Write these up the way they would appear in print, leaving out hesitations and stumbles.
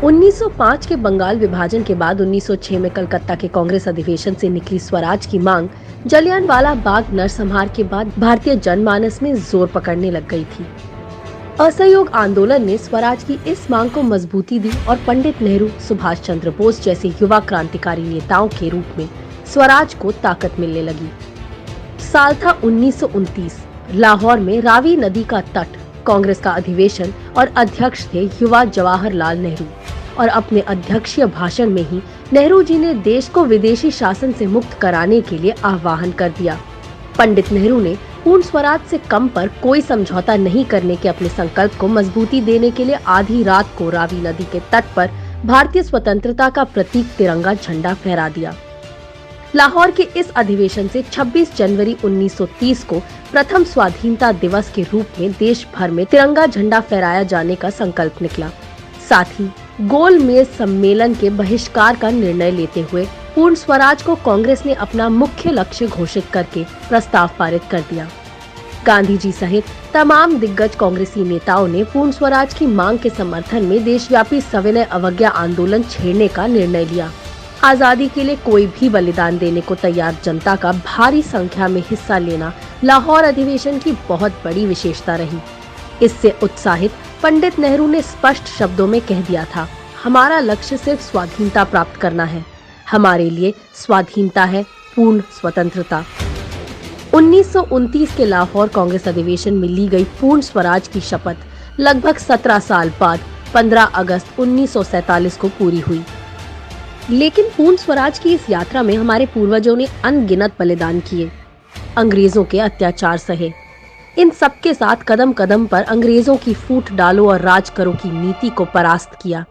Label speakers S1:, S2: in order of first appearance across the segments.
S1: 1905 के बंगाल विभाजन के बाद 1906 में कलकत्ता के कांग्रेस अधिवेशन से निकली स्वराज की मांग जलियांवाला बाग नरसंहार के बाद भारतीय जनमानस में जोर पकड़ने लग गई थी। असहयोग आंदोलन ने स्वराज की इस मांग को मजबूती दी और पंडित नेहरू, सुभाष चंद्र बोस जैसे युवा क्रांतिकारी नेताओं के रूप में स्वराज को ताकत मिलने लगी। साल था 1929। लाहौर में रावी नदी का तट, कांग्रेस का अधिवेशन और अध्यक्ष थे युवा जवाहरलाल नेहरू। और अपने अध्यक्षीय भाषण में ही नेहरू जी ने देश को विदेशी शासन से मुक्त कराने के लिए आह्वान कर दिया। पंडित नेहरू ने पूर्ण स्वराज से कम पर कोई समझौता नहीं करने के अपने संकल्प को मजबूती देने के लिए आधी रात को रावी नदी के तट पर भारतीय स्वतंत्रता का प्रतीक तिरंगा झंडा फहरा दिया। लाहौर के इस अधिवेशन से 26 जनवरी 1930 को प्रथम स्वाधीनता दिवस के रूप में देश भर में तिरंगा झंडा फहराया जाने का संकल्प निकला। साथ ही गोल मेज सम्मेलन के बहिष्कार का निर्णय लेते हुए पूर्ण स्वराज को कांग्रेस ने अपना मुख्य लक्ष्य घोषित करके प्रस्ताव पारित कर दिया। गांधी जी सहित तमाम दिग्गज कांग्रेसी नेताओं ने पूर्ण स्वराज की मांग के समर्थन में देशव्यापी सविनय अवज्ञा आंदोलन छेड़ने का निर्णय लिया। आजादी के लिए कोई भी बलिदान देने को तैयार जनता का भारी संख्या में हिस्सा लेना लाहौर अधिवेशन की बहुत बड़ी विशेषता रही। इससे उत्साहित पंडित नेहरू ने स्पष्ट शब्दों में कह दिया था, हमारा लक्ष्य सिर्फ स्वाधीनता प्राप्त करना है, हमारे लिए स्वाधीनता है पूर्ण स्वतंत्रता। 1929 के लाहौर कांग्रेस अधिवेशन में ली गई पूर्ण स्वराज की शपथ लगभग 17 साल बाद 15 अगस्त 1947 को पूरी हुई। लेकिन पूर्ण स्वराज की इस यात्रा में हमारे पूर्वजों ने अनगिनत बलिदान किए, अंग्रेजों के अत्याचार सहे। इन सब के साथ कदम कदम पर अंग्रेजों की फूट डालो और राज करो की नीति को परास्त किया।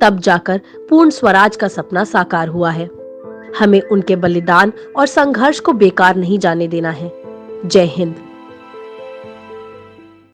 S1: तब जाकर पूर्ण स्वराज का सपना साकार हुआ है। हमें उनके बलिदान और संघर्ष को बेकार नहीं जाने देना है। जय हिंद।